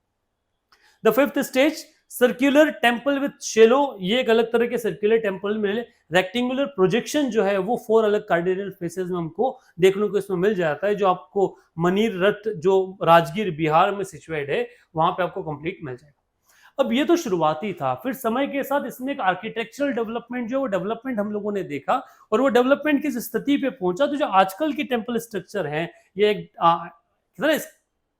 The fifth stage circular temple with shallow, ये एक अलग तरह के सर्कुलर टेम्पल में रेक्टेंगुलर प्रोजेक्शन जो है वो 4 अलग कार्डिनल फेसेस में हमको देखने को इसमें मिल जाता है, जो आपको मनीर रथ जो राजगीर बिहार में सिचुएट है वहां पे आपको कंप्लीट मिल जाएगा। अब ये तो शुरुआती था, फिर समय के साथ इसमें एक आर्किटेक्चरल डेवलपमेंट जो वो डेवलपमेंट हम लोगों ने देखा, और वो डेवलपमेंट किस स्थिति पे पहुंचा, तो जो आजकल की टेम्पल स्ट्रक्चर है ये एक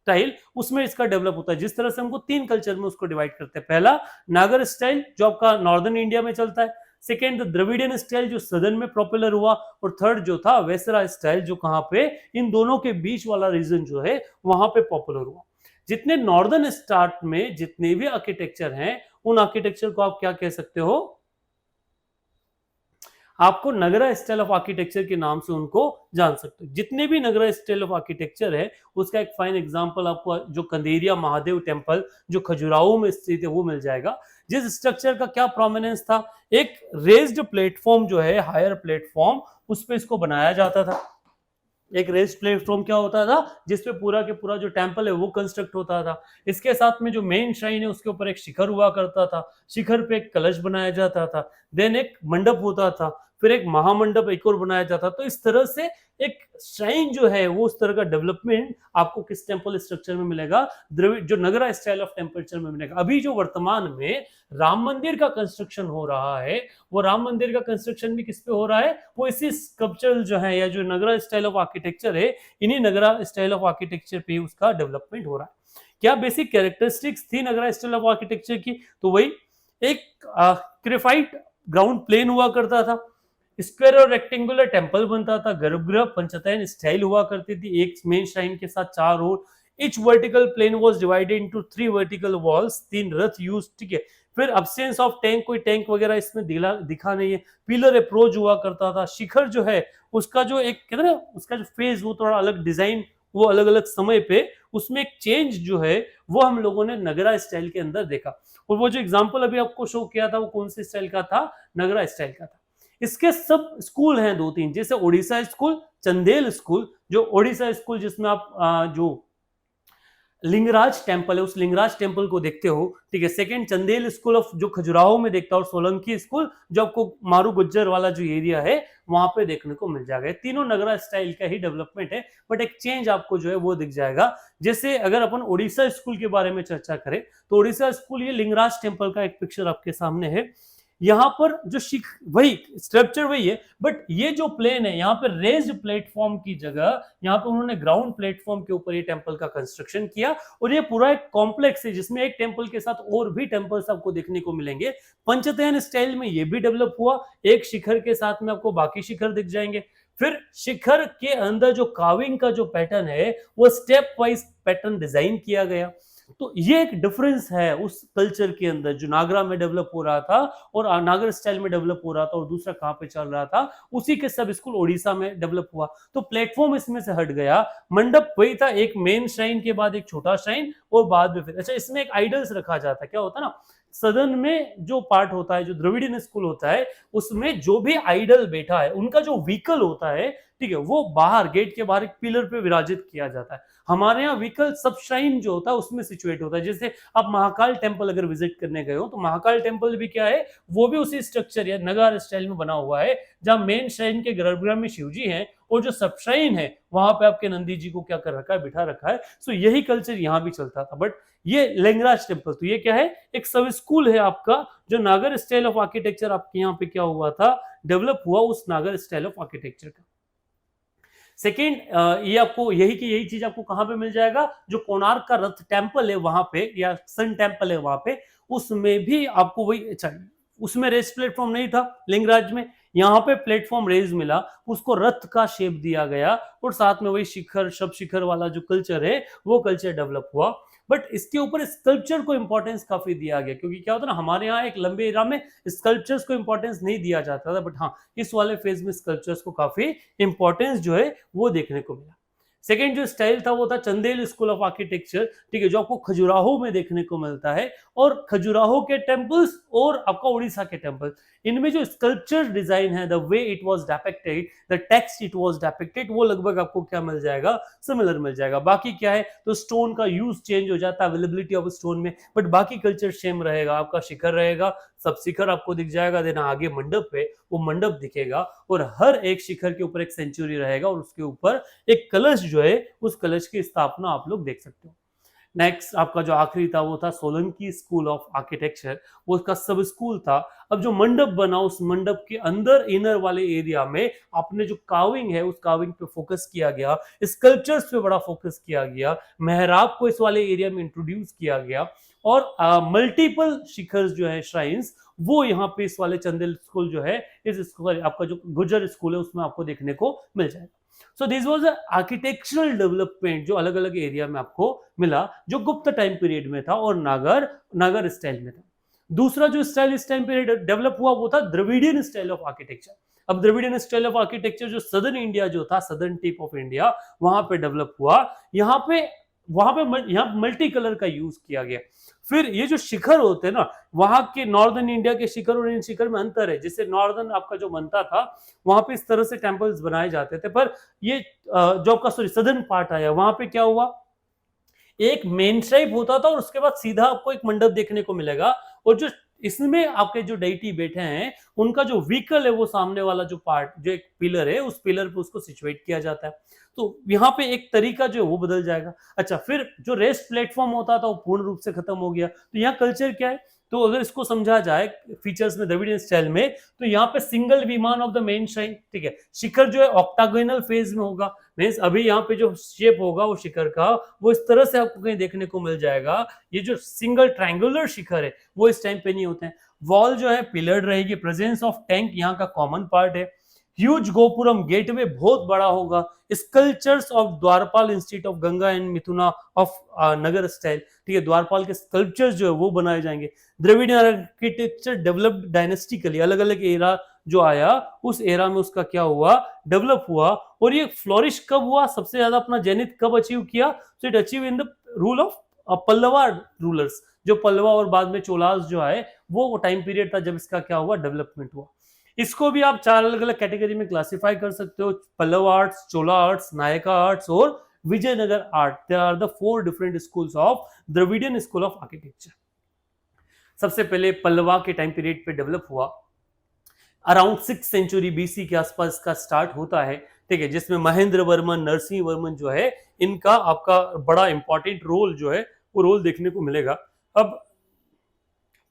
स्टाइल उसमें इसका डेवलप होता है, जिस तरह से हमको 3 कल्चर में उसको डिवाइड करते हैं। पहला नागर स्टाइल जो आपका नॉर्दर्न इंडिया में चलता है, सेकेंड द्रविडियन स्टाइल जो सदर्न में पॉपुलर हुआ, और थर्ड जो था वेसरा स्टाइल जो कहां पे इन दोनों के बीच वाला रीजन जो है वहां पे पॉपुलर हुआ। जितने नॉर्दर्न स्टार्ट में जितने भी आर्किटेक्चर हैं उन आर्किटेक्चर को आप क्या कह सकते हो, आपको नगरा स्टाइल ऑफ आर्किटेक्चर के नाम से उनको जान सकते हो। जितने भी नगरा स्टाइल ऑफ आर्किटेक्चर है उसका एक फाइन एग्जांपल आपको जो कंदेरिया महादेव टेम्पल जो खजुराहो में स्थित है वो मिल जाएगा। जिस स्ट्रक्चर का क्या प्रोमिनेंस था, एक रेज्ड प्लेटफॉर्म जो है हायर प्लेटफॉर्म, उस पर इसको बनाया जाता था। एक रेस्ट प्लेटफॉर्म क्या होता था जिसपे पूरा के पूरा जो टेम्पल है वो कंस्ट्रक्ट होता था। इसके साथ में जो मेन श्राइन है उसके ऊपर एक शिखर हुआ करता था, शिखर पे एक कलश बनाया जाता था, देन एक मंडप होता था, फिर एक महामंडप एक और बनाया जाता। तो इस तरह से एक श्राइन जो है वो उस तरह का डेवलपमेंट आपको किस टेम्पल स्ट्रक्चर में मिलेगा, द्रविड़ जो नगरा स्टाइल ऑफ टेम्परेचर में मिलेगा। अभी जो वर्तमान में राम मंदिर का कंस्ट्रक्शन हो रहा है, वो राम मंदिर का कंस्ट्रक्शन भी किस पे हो रहा है, वो इसी स्कल्पचरल जो है या जो नगरा स्टाइल ऑफ आर्किटेक्चर है, इन्हीं नगरा स्टाइल ऑफ आर्किटेक्चर पे उसका डेवलपमेंट हो रहा है। क्या बेसिक कैरेक्टरिस्टिक्स थी नगरा स्टाइल ऑफ आर्किटेक्चर की, तो वही एक क्रिफाइट ग्राउंड प्लेन हुआ करता था, स्क्वायर और रेक्टेंगुलर टेम्पल बनता था, गर्भगृह पंचतयन स्टाइल हुआ करती थी, एक मेन श्राइन के साथ 4 और each vertical plane was divided into 3 vertical walls, 3 Rath use, ठीक है। फिर अब्सेंस ऑफ टैंक, कोई टैंक वगैरह इसमें दिखा नहीं है, पिलर अप्रोच हुआ करता था, शिखर जो है उसका जो एक कहते हैं उसका जो फेज वो थोड़ा अलग डिजाइन, वो अलग अलग समय पे उसमें एक चेंज जो है वो हम लोगों ने नगरा स्टाइल के अंदर देखा। और वो जो एग्जाम्पल अभी आपको शो किया था वो कौन से स्टाइल का था, नगरा स्टाइल का था। इसके सब स्कूल हैं 2-3, जैसे ओडिशा स्कूल, चंदेल स्कूल, जो ओडिशा स्कूल जिसमें आप जो लिंगराज टेम्पल है उस लिंगराज टेम्पल को देखते हो, ठीक है। सेकंड चंदेल स्कूल ऑफ जो खजुराहो में देखता हो, और सोलंकी स्कूल जो आपको मारू गुज्जर वाला जो एरिया है वहां पे देखने को मिल जाएगा। तीनों नगरा स्टाइल का ही डेवलपमेंट है, बट एक चेंज आपको जो है वो दिख जाएगा। जैसे अगर अपन ओडिशा स्कूल के बारे में चर्चा करें तो ओडिशा स्कूल ये लिंगराज टेम्पल का एक पिक्चर आपके सामने है। यहाँ पर जो वही स्ट्रक्चर वही है, बट ये जो प्लेन है यहाँ पे रेज्ड प्लेटफॉर्म की जगह यहाँ पे उन्होंने ग्राउंड प्लेटफॉर्म के ऊपर ये टेम्पल का कंस्ट्रक्शन किया, और ये पूरा एक कॉम्प्लेक्स है जिसमें एक टेम्पल के साथ और भी टेम्पल्स आपको देखने को मिलेंगे। पंचतयन स्टाइल में ये भी डेवलप हुआ, एक शिखर के साथ में आपको बाकी शिखर दिख जाएंगे। फिर शिखर के अंदर जो काविंग का जो पैटर्न है वो स्टेप वाइज पैटर्न डिजाइन किया गया। तो ये एक डिफरेंस है उस कल्चर के अंदर जो नागरा में डेवलप हो रहा था और नागर स्टाइल में डेवलप हो रहा था, और दूसरा कहां पे चल रहा था, उसी के सब स्कूल ओडिशा में डेवलप हुआ। तो प्लेटफॉर्म इसमें से हट गया, मंडप वही था, एक मेन श्राइन के बाद एक छोटा श्राइन, और बाद में फिर अच्छा इसमें एक आइडल्स रखा जाता है। क्या होता है ना, सदन में जो पार्ट होता है जो द्रविडियन स्कूल होता है उसमें जो भी आइडल बैठा है उनका जो व्हीकल होता है, ठीक है, वो बाहर गेट के बाहर एक पिलर पे विराजित किया जाता है। हमारे यहाँ व्हीकल सब श्राइन जो होता है उसमें सिचुएट होता है। जैसे आप महाकाल टेम्पल अगर विजिट करने गए हो तो महाकाल टेम्पल भी क्या है, वो भी उसी स्ट्रक्चर या नगार स्टाइल में बना हुआ है, जहां मेन श्राइन के गर्भगृह में शिवजी हैं और जो सब श्राइन है वहां पे आपके नंदी जी को क्या कर रखा है, बिठा रखा है। सो यही कल्चर यहाँ भी चलता था। बट ये लिंगराज टेम्पल, तो ये क्या है, एक सब स्कूल है आपका, जो नागर स्टाइल ऑफ आर्किटेक्चर आपके यहाँ पे क्या हुआ था, डेवलप हुआ उस नागर स्टाइल ऑफ आर्किटेक्चर का। सेकेंड, ये आपको यही की यही चीज आपको कहां पे मिल जाएगा, जो कोणार्क का रथ टेम्पल है वहां पे, या सन टेम्पल है वहां पे, उसमें भी आपको वही, अच्छा उसमें रेस्ट प्लेटफॉर्म नहीं था लिंगराज में, यहाँ पे प्लेटफॉर्म रेज मिला, उसको रथ का शेप दिया गया और साथ में वही शिखर शब शिखर वाला जो कल्चर है वो कल्चर डेवलप हुआ। बट इसके ऊपर स्कल्पचर को इंपॉर्टेंस काफी दिया गया, क्योंकि क्या होता है ना, हमारे यहाँ एक लंबे एरा में स्कल्पचर्स को इंपॉर्टेंस नहीं दिया जाता था, बट हाँ इस वाले फेज में स्कल्पचर्स को काफी इंपॉर्टेंस जो है वो देखने को मिला। सेकेंड जो स्टाइल था वो था चंदेल स्कूल ऑफ आर्किटेक्चर, ठीक है, जो आपको खजुराहो में देखने को मिलता है। और खजुराहो के टेम्पल्स और आपका उड़ीसा के टेम्पल्स, इनमें जो स्कल्पचर डिजाइन है, the way it was depicted, the text it was depicted, वो लगभग आपको क्या मिल जाएगा, सिमिलर मिल जाएगा। बाकी क्या है, तो स्टोन का यूज चेंज हो जाता है, अवेलेबिलिटी ऑफ स्टोन में, बट बाकी कल्चर सेम रहेगा। आपका शिखर रहेगा, सब शिखर आपको दिख जाएगा, देना आगे मंडप है, वो मंडप दिखेगा और हर एक शिखर के ऊपर एक सेंचुरी रहेगा और उसके ऊपर एक कलश जो है, उस कलश की स्थापना आप लोग देख सकते हो। नेक्स्ट आपका जो आखिरी था वो था सोलंकी स्कूल ऑफ आर्किटेक्चर, वो उसका सब स्कूल था। अब जो मंडप बना, उस मंडप के अंदर इनर वाले एरिया में आपने जो काविंग है, उस काविंग पे फोकस किया गया, स्कल्पचर्स पे बड़ा फोकस किया गया, मेहराब को इस वाले एरिया में इंट्रोड्यूस किया गया और मल्टीपल शिखर जो है, श्राइन्स, वो यहाँ पे इस वाले चंदेल स्कूल जो है, इस स्कूल आपका जो गुर्जर स्कूल है उसमें आपको देखने को मिल जाएगा। So this was architectural development जो अलग अलग एरिया में आपको मिला, जो गुप्त टाइम पीरियड में था और नागर स्टाइल में था। दूसरा जो स्टाइल इस टाइम पीरियड डेवलप हुआ वो था द्रविडियन स्टाइल ऑफ आर्किटेक्चर। अब द्रविडियन स्टाइल ऑफ आर्किटेक्चर जो सदर्न इंडिया जो था, सदर्न टिप ऑफ इंडिया, वहां पे डेवलप हुआ। यहाँ पे यहाँ मल्टी कलर का यूज किया गया। फिर ये जो शिखर होते हैं ना, वहां के नॉर्दर्न इंडिया के शिखर और इन शिखर में अंतर है। जैसे नॉर्दर्न आपका जो बनता था, वहां पे इस तरह से टेम्पल्स बनाए जाते थे, पर ये जो आपका सदर्न पार्ट आया, वहां पे क्या हुआ, एक मेन स्ट्राइप होता था और उसके बाद सीधा आपको एक मंडप देखने को मिलेगा। और जो इसमें आपके जो डेटी बैठे हैं, उनका जो व्हीकल है, वो सामने वाला जो पार्ट, जो एक पिलर है, उस पिलर पे उसको सिचुएट किया जाता है। तो यहाँ पे एक तरीका जो है वो बदल जाएगा। अच्छा, फिर जो रेस्ट प्लेटफॉर्म होता था वो पूर्ण रूप से खत्म हो गया। तो यहाँ कल्चर क्या है, तो अगर इसको समझा जाए फीचर्स में द्रविडियन स्टाइल में, तो यहाँ पे सिंगल विमान ऑफ द मेन श्राइन, ठीक है, शिखर जो है ऑक्टागोनल फेज में होगा। मींस अभी यहाँ पे जो शेप होगा वो शिखर का, वो इस तरह से आपको कहीं देखने को मिल जाएगा। ये जो सिंगल ट्रायंगुलर शिखर है वो इस टाइम पे नहीं होते हैं। वॉल जो है पिलर्ड रहेगी, प्रेजेंस ऑफ टैंक यहाँ का कॉमन पार्ट है। ह्यूज गोपुरम गेटवे बहुत बड़ा होगा। Sculptures of dwarapala institute of Ganga and mithuna of Nagara style, ठीक है, द्वारपाल के स्कल्पचर्स जो है वो बनाए जाएंगे। द्रविडियन आर्किटेक्चर डेवलप्ड डायनेस्टिकली, अलग अलग एरा जो आया, उस एरा में उसका क्या हुआ, डेवलप हुआ। और ये फ्लोरिश कब हुआ, सबसे ज्यादा अपना जेनिथ कब अचीव किया, so it achieve in the rule of Pallava rulers. जो पल्लवा और बाद में चोलास जो आए, वो टाइम पीरियड था जब इसका क्या हुआ, डेवलपमेंट हुआ। इसको भी आप चार अलग अलग कैटेगरी में क्लासिफाई कर सकते हो, Pallava arts, Chola arts, Nayaka arts और Vijayanagara art. There are the 4 different schools of Dravidian school of architecture. सबसे पहले पल्लवा के टाइम पीरियड पे डेवलप हुआ, अराउंड 6th सेंचुरी बीसी के आसपास का स्टार्ट होता है, ठीक है, जिसमें महेंद्र वर्मन, नरसिंह वर्मन जो है, इनका आपका बड़ा इंपॉर्टेंट रोल जो है वो रोल देखने को मिलेगा। अब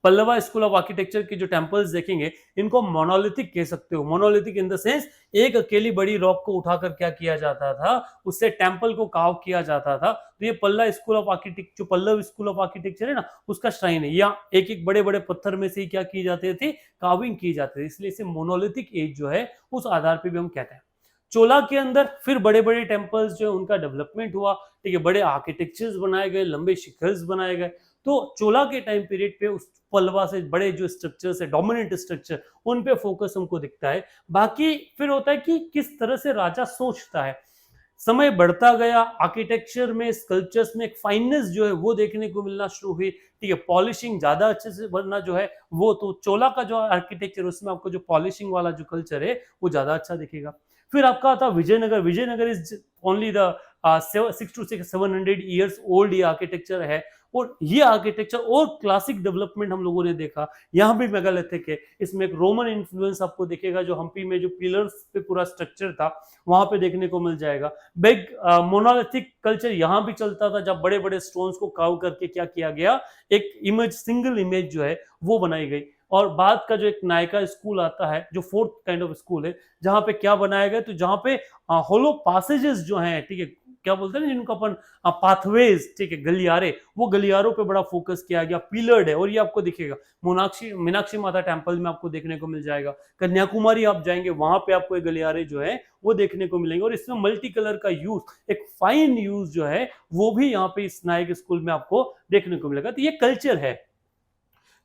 पल्लवा स्कूल ऑफ आर्किटेक्चर के जो टेम्पल्स देखेंगे, इनको मोनोलिथिक कह सकते हो। मोनोलिथिक इन द सेंस, एक अकेली बड़ी रॉक को उठाकर क्या किया जाता था, उससे टेम्पल को काव किया जाता था। तो ये पल्ला स्कूल ऑफ आर्किटेक्चर, जो पल्लव स्कूल ऑफ आर्किटेक्चर है ना, उसका श्राइन है। या एक एक बड़े बड़े पत्थर में से क्या की जाते थे, काविंग की जाती थी, इसलिए इसे मोनोलिथिक एज जो है उस आधार पर भी हम कहते हैं। चोला के अंदर फिर बड़े बड़े टेम्पल्स जो है उनका डेवलपमेंट हुआ, ठीक है, बड़े आर्किटेक्चर्स बनाए गए, लंबे शिखर्स बनाए गए। तो चोला के टाइम पीरियड पे उस पल्लवा से बड़े जो स्ट्रक्चर्स है, डोमिनेंट स्ट्रक्चर, उन पे फोकस हमको दिखता है। बाकी फिर होता है कि किस तरह से राजा सोचता है। समय बढ़ता गया, आर्किटेक्चर में, स्कल्पचर्स में एक फाइननेस जो है वो देखने को मिलना शुरू हुई, ठीक है, पॉलिशिंग ज्यादा अच्छे से बनना जो है वो। तो चोला का जो आर्किटेक्चर, उसमें आपको जो पॉलिशिंग वाला जो कल्चर है वो ज्यादा अच्छा दिखेगा। फिर आपका आता Vijayanagara. Vijayanagara is only the 6 to 700 years old ये आर्किटेक्चर है। और ये आर्किटेक्चर और क्लासिक डेवलपमेंट हम लोगों ने देखा। यहाँ भी मेगालिथिक है, इसमें एक रोमन इन्फ्लुएंस आपको दिखेगा, जो हम्पी में जो पिलर्स पे पूरा स्ट्रक्चर था वहां पे देखने को मिल जाएगा। बिग मोनोलिथिक कल्चर यहाँ भी चलता था, जब बड़े बड़े स्टोन्स को काव करके क्या किया गया, एक इमेज, सिंगल इमेज जो है वो बनाई गई। और बाद का जो एक नायका स्कूल आता है, जो 4th काइंड ऑफ स्कूल है, जहां पे क्या बनाया गया, तो जहां पे होलो पासेजेस जो हैं, ठीक है, क्या बोलते हैं ना जिनको अपन पाथवेज, ठीक है, गलियारे, वो गलियारों पे बड़ा फोकस किया गया, पिलर्ड है। और ये आपको दिखेगा मीनाक्षी माता टेम्पल में आपको देखने को मिल जाएगा। कन्याकुमारी आप जाएंगे, वहां पे आपको ये गलियारे जो है वो देखने को मिलेंगे। और इसमें मल्टी कलर का यूज, एक फाइन यूज जो है वो भी यहाँ पे इस नायक स्कूल में आपको देखने को मिलेगा। तो ये कल्चर है,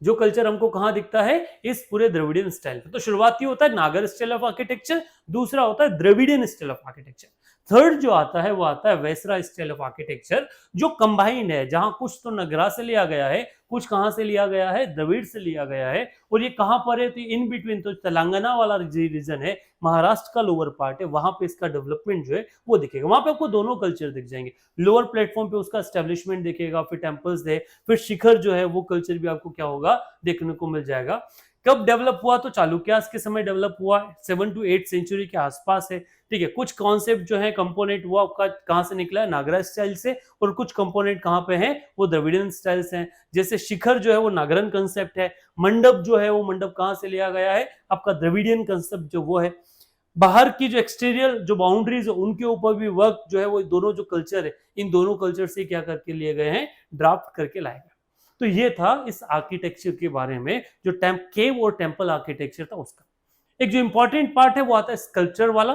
जो कल्चर हमको कहां दिखता है, इस पूरे द्रविडियन स्टाइल पे। तो शुरुआती होता है नागर स्टाइल ऑफ आर्किटेक्चर, दूसरा होता है Dravidian style of architecture, third जो आता है वो आता है वैसरा स्टाइल ऑफ आर्किटेक्चर, जो कंबाइंड है, जहां कुछ तो नगरा से लिया गया है, कुछ कहां से लिया गया है, द्रविड़ से लिया गया है। और ये कहां पर है, तो इन बिटवीन, तो तेलंगाना वाला रीजन है, महाराष्ट्र का लोअर पार्ट है, वहां पे इसका डेवलपमेंट जो है वो दिखेगा। वहां पे आपको दोनों कल्चर दिख जाएंगे, लोअर प्लेटफॉर्म पे उसका एस्टेब्लिशमेंट दिखेगा, फिर टेम्पल्स है, फिर शिखर जो है वो कल्चर भी आपको क्या होगा, देखने को मिल जाएगा। कब डेवलप हुआ, तो चालुक्यास के समय डेवलप हुआ, 7 to 8 सेंचुरी के आसपास है, ठीक है। कुछ कॉन्सेप्ट जो है कंपोनेंट वो आपका कहां से निकला है, नागरा स्टाइल से, और कुछ कंपोनेंट कहां पे हैं, वो द्रविडियन स्टाइल से हैं। जैसे शिखर जो है वो नागरन कंसेप्ट है, मंडप जो है वो मंडप कहां से लिया गया है, आपका द्रविडियन कंसेप्ट जो वो है। बाहर की जो एक्सटीरियर जो बाउंड्रीज है उनके ऊपर भी वर्क जो है वो दोनों जो कल्चर है, इन दोनों कल्चर से क्या करके लिए गए हैं, ड्राफ्ट करके लाए गए। तो ये था इस आर्किटेक्चर के बारे में, जो केव और टेम्पल आर्किटेक्चर था उसका। एक जो इंपॉर्टेंट पार्ट है वो आता है स्कल्पचर वाला।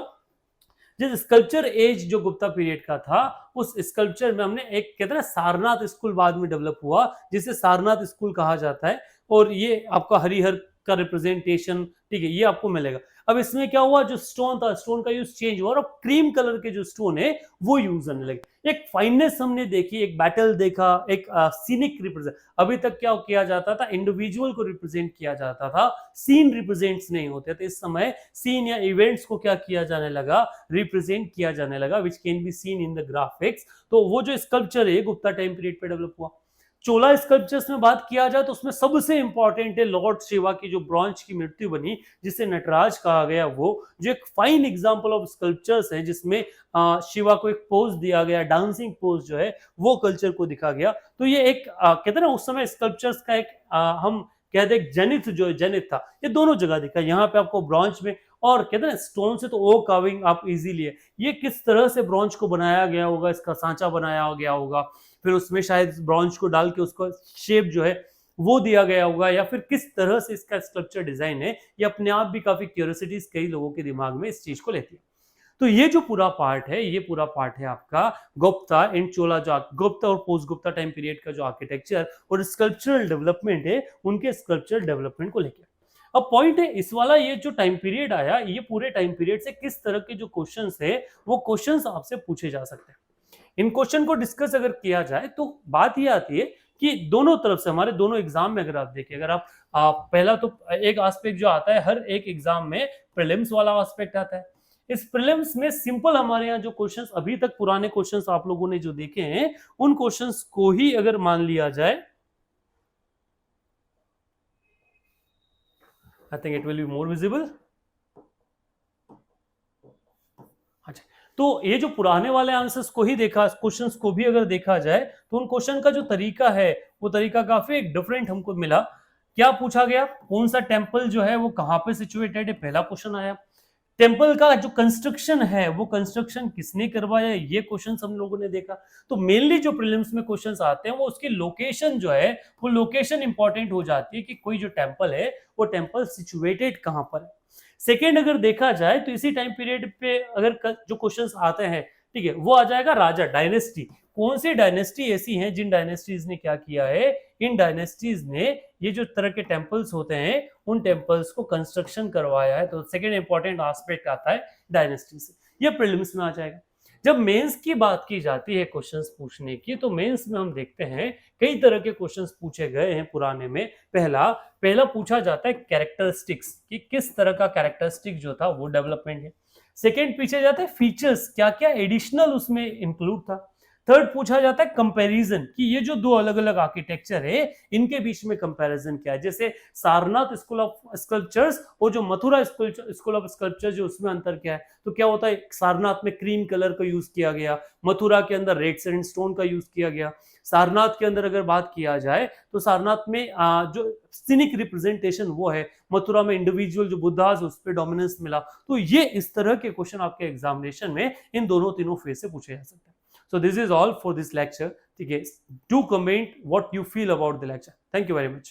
जिस स्कल्पचर एज जो गुप्ता पीरियड का था, उस स्कल्पचर में हमने एक कहते हैं सारनाथ स्कूल बाद में डेवलप हुआ, जिसे सारनाथ स्कूल कहा जाता है। और ये आपका हरिहर का रिप्रेजेंटेशन, ठीक है, ये आपको मिलेगा। अब इसमें क्या हुआ, जो स्टोन था, स्टोन का यूज चेंज हुआ, और क्रीम कलर के जो स्टोन है वो यूज करने लगे। एक फाइननेस हमने देखी, एक बैटल देखा, एक सीनिक रिप्रेजेंट। अभी तक क्या किया जाता था, इंडिविजुअल को रिप्रेजेंट किया जाता था, सीन रिप्रेजेंट्स नहीं होते थे। इस समय सीन या इवेंट्स को क्या किया जाने लगा, रिप्रेजेंट किया जाने लगा, which can be seen in the graphics. तो वो जो स्कल्पचर है गुप्ता टाइम पीरियड पे डेवलप हुआ। चोला स्कल्पचर्स में बात किया जाए तो उसमें सबसे इंपॉर्टेंट है लॉर्ड शिवा की जो ब्रॉन्ज की मूर्ति बनी, जिसे नटराज कहा गया, वो जो एक फाइन एग्जांपल ऑफ स्कल्पचर्स है, जिसमें शिवा को एक पोज दिया गया, डांसिंग पोज जो है वो कल्चर को दिखा गया। तो ये एक कहते हैं ना उस समय स्कल्पचर्स का एक हम कहते हैं जेनिथ, जो जेनिथ था, ये दोनों जगह दिखा। यहाँ पे आपको ब्रॉन्ज में, और कहते हैं स्टोन से तो ओ कार्विंग आप इजीली है, ये किस तरह से ब्रॉन्ज को बनाया गया होगा, इसका सांचा बनाया गया होगा, फिर उसमें शायद ब्रॉन्ज को डाल के उसका शेप जो है वो दिया गया होगा, या फिर किस तरह से इसका स्ट्रक्चर डिजाइन है, ये अपने आप भी काफी क्यूरियोसिटीज कई लोगों के दिमाग में इस चीज को लेती है। तो ये जो पूरा पार्ट है, ये पूरा पार्ट है आपका गुप्ता एंड चोला, जो गुप्ता और पोस्ट गुप्ता टाइम पीरियड का जो आर्किटेक्चर और स्कल्पचरल डेवलपमेंट है, उनके स्कल्पचरल डेवलपमेंट को लेकर। अब पॉइंट है इस वाला, ये जो टाइम पीरियड आया, ये पूरे टाइम पीरियड से किस तरह के जो क्वेश्चंस है वो क्वेश्चंस आपसे पूछे जा सकते हैं। इन क्वेश्चन को डिस्कस अगर किया जाए तो बात ये आती है कि दोनों तरफ से, हमारे दोनों एग्जाम में अगर आप देखिए, अगर आप पहला तो एक एस्पेक्ट जो आता है, हर एक एग्जाम में प्रीलिम्स वाला एस्पेक्ट आता है। इस प्रीलिम्स में सिंपल हमारे यहाँ जो क्वेश्चंस अभी तक पुराने क्वेश्चंस आप लोगों ने जो देखे हैं, उन क्वेश्चंस को ही अगर मान लिया जाए, I think it will be more visible. अच्छा, तो ये जो पुराने वाले आंसर्स को ही देखा, क्वेश्चंस को भी अगर देखा जाए, तो उन क्वेश्चन का जो तरीका है वो तरीका काफी डिफरेंट हमको मिला। क्या पूछा गया, कौन सा टेम्पल जो है वो कहां पे सिचुएटेड है, पहला क्वेश्चन आया। टेम्पल का जो कंस्ट्रक्शन है वो कंस्ट्रक्शन किसने करवाया, ये क्वेश्चन हम लोगों ने देखा। तो मेनली जो प्रीलिम्स में क्वेश्चंस आते हैं वो उसकी लोकेशन जो है, वो लोकेशन इंपॉर्टेंट हो जाती है कि कोई जो टेम्पल है वो टेम्पल सिचुएटेड कहां पर है। सेकेंड अगर देखा जाए तो इसी टाइम पीरियड पे अगर जो क्वेश्चंस आते हैं, ठीक है, वो आ जाएगा राजा, डायनेस्टी। कौन सी डायनेस्टी ऐसी हैं जिन डायनेस्टीज ने क्या किया है, इन डायनेस्टीज ने ये जो तरह के टेम्पल्स होते हैं उन टेम्पल्स को कंस्ट्रक्शन करवाया है। तो सेकेंड इंपॉर्टेंट एस्पेक्ट आता है डायनेस्टी से, ये प्रीलिम्स में आ जाएगा। जब मेंस की बात की जाती है क्वेश्चंस पूछने की, तो मेंस में हम देखते हैं कई तरह के क्वेश्चंस पूछे गए हैं पुराने में। पहला पूछा जाता है कैरेक्टरिस्टिक्स, कि किस तरह का कैरेक्टरिस्टिक जो था वो डेवलपमेंट है। सेकेंड पूछा जाता है फीचर्स, क्या क्या एडिशनल उसमें इंक्लूड था। थर्ड पूछा जाता है कंपैरिजन, कि ये जो दो अलग अलग आर्किटेक्चर है इनके बीच में कंपैरिजन क्या है। जैसे सारनाथ स्कूल ऑफ स्कल्पचर्स और जो मथुरा स्कूल ऑफ स्कल्पचर, जो उसमें अंतर क्या है। तो क्या होता है, सारनाथ में क्रीम कलर का यूज किया गया, मथुरा के अंदर रेड सैंडस्टोन का यूज किया गया। सारनाथ के अंदर अगर बात किया जाए तो सारनाथ में जो सीनिक रिप्रेजेंटेशन वो है, मथुरा में इंडिविजुअल जो बुद्धास उस पर डोमिनेंस मिला। तो ये इस तरह के क्वेश्चन आपके एग्जामिनेशन में इन दोनों तीनों फेज से पूछे जा सकते हैं। So this is all for this lecture. ठीक है, do comment what you feel about the lecture. Thank you very much.